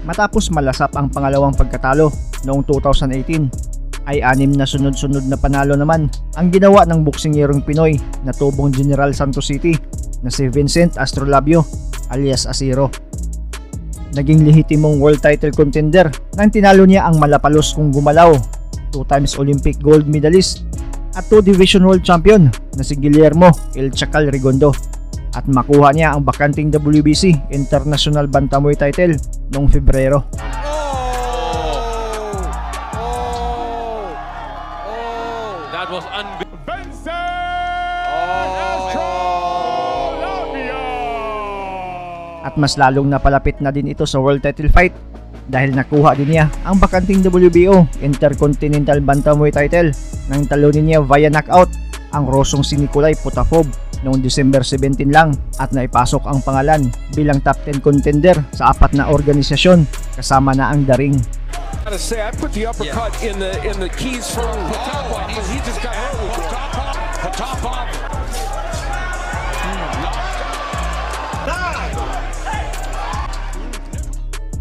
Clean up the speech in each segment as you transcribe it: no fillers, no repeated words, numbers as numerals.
Matapos malasap ang pangalawang pagkatalo noong 2018, ay 6 na sunod-sunod na panalo naman ang ginawa ng boksinggerong Pinoy na tubong General Santos City na si Vincent Astrolabio alias Asiro. Naging lehitimong world title contender nang tinalo niya ang malapalos kung gumalaw, 2 times Olympic gold medalist at 2 division world champion na si Guillermo El Chacal Rigondo, at makuha niya ang bakanting WBC International Bantamweight title noong Febrero. That was At mas lalong napalapit na din ito sa world title fight dahil nakuha din niya ang bakanting WBO Intercontinental Bantamweight title nang talunin niya via knockout ang Rosong si Nikolai Potapov noong December 17 lang, at naipasok ang pangalan bilang top 10 contender sa 4 na organisasyon kasama na ang The Ring. I put the uppercut in the keys for Potapov, but he just got hurt with Potapov.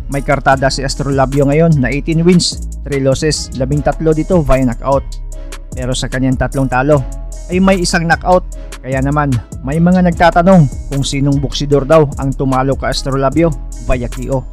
May kartada si Astrolabio ngayon na 18 wins, 3 losses, 13 dito via knockout. Pero sa kanyang 3 talo ay may 1 knockout. Kaya naman may mga nagtatanong kung sinong boksidor daw ang tumalo ka Astrolabio via KO.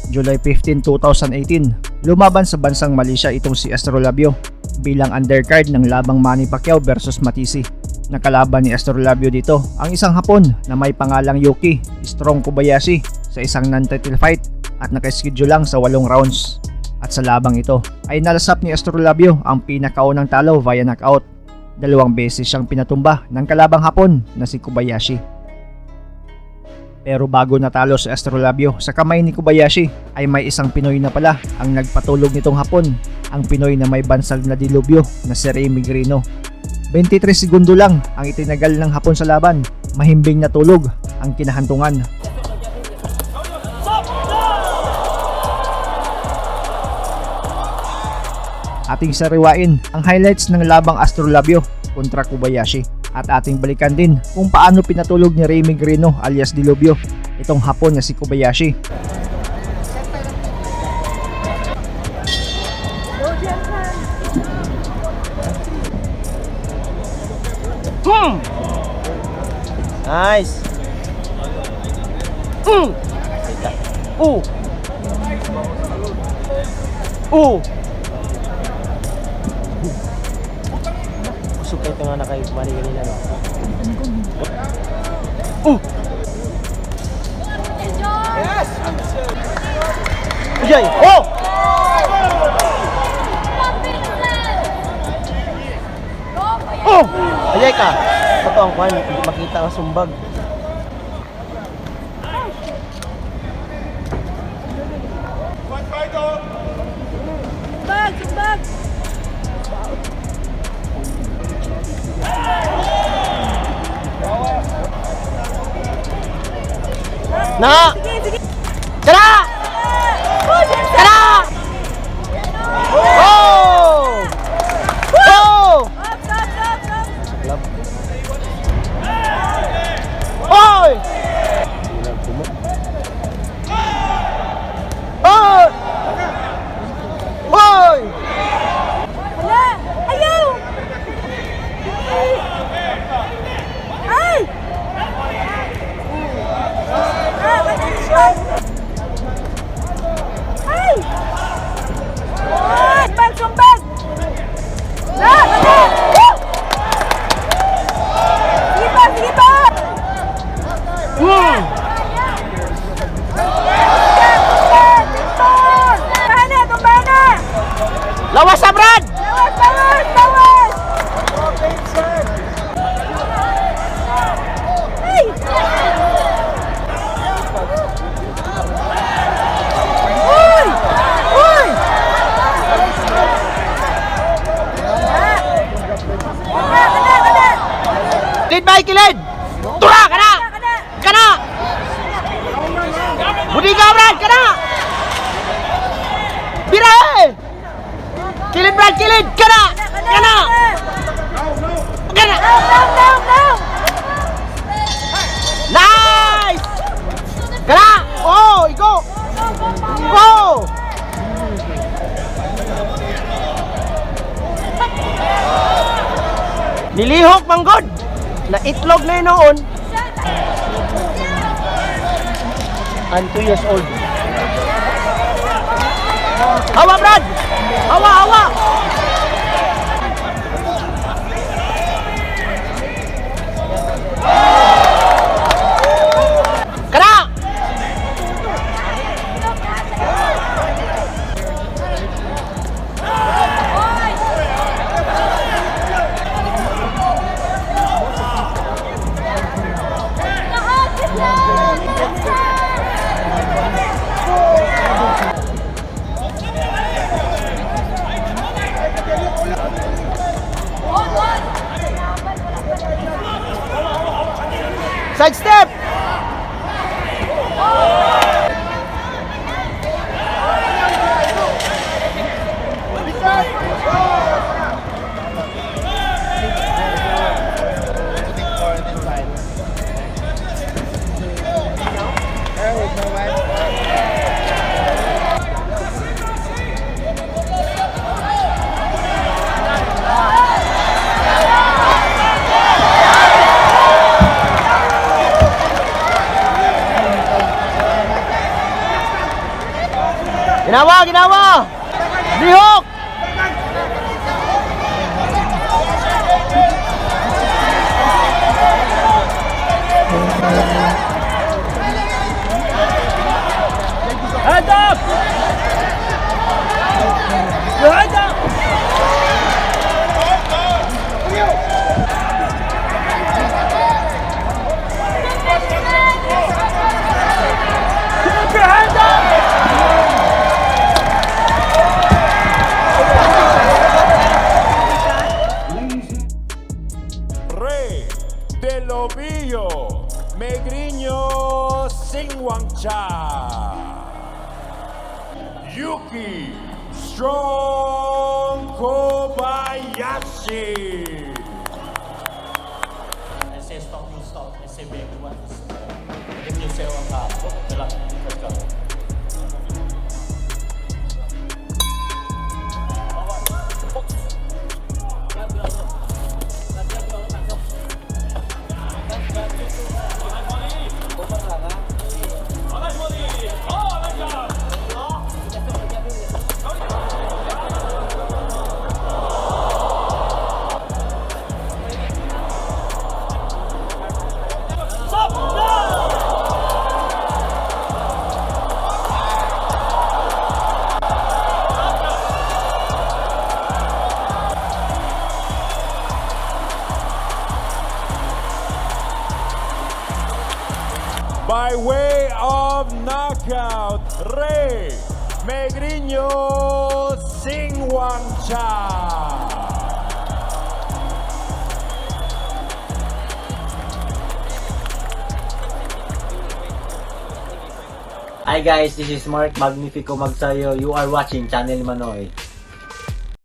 July 15, 2018, lumaban sa bansang Malaysia itong si Astrolabio bilang undercard ng labang Manny Pacquiao versus Matisi. Nakalaban ni Astrolabio dito ang isang Hapon na may pangalang Yuki Strong Kobayashi sa isang non-title fight at nakaschedule lang sa 8 rounds. At sa labang ito ay nalasap ni Astrolabio ang pinakaunang talo via knockout. 2 beses siyang pinatumba ng kalabang Hapon na si Kobayashi. Pero bago natalo si Astrolabio sa kamay ni Kobayashi ay may isang Pinoy na pala ang nagpatulog nitong Hapon, ang Pinoy na may bansag na dilubyo na si Remy Grino. 23 segundo lang ang itinagal ng Hapon sa laban, mahimbing na tulog ang kinahantungan. Ating sariwain ang highlights ng labang Astrolabio kontra Kobayashi at ating balikan din kung paano pinatulog ni Remy Grino alias Dilubyo itong Hapon na si Kobayashi. Nice. Sukay ito nga na kay Manny kanina, no? Yes! Ajay! Oh! Oh! Ajay ka! Ito ang kwan, makita ang sumbag. Sumbag! Na! Sige! Tara! Tara! Oh! Oh! Stop! Hoy! Hoy! Hoy! Wala! Ayaw! Ay! Ay! Sumbag! Sige pa! Tumbahan na! Lawas sa Brad! Lawas! Ay! Uy! Kilid ba kilid? Tura! Kana! Kana! Budi ka Brad! Kana! Birahe! Kilid Brad! Kilid! Kana! Kana! Kana! Down! Nice! Kana! Go! Nilihok manggod. Na itlog na yun noon. And 2 years old. Hawa, Brad! Hawa, hawa! Kara! Side step! Ginawa, ginawa! Lihok! Hands up! Your hands up! Keep your hands up! Rey del Ovillo, Megriño Singwangcha, Yuki Strong Kobayashi. I say stop, you stop. I say back, you want to stop. If you say one half, let's go. By way of knockout, Rey Megriño Singwangcha. Hi guys, this is Mark Magnifico Magsayo. You are watching Channel Manoy.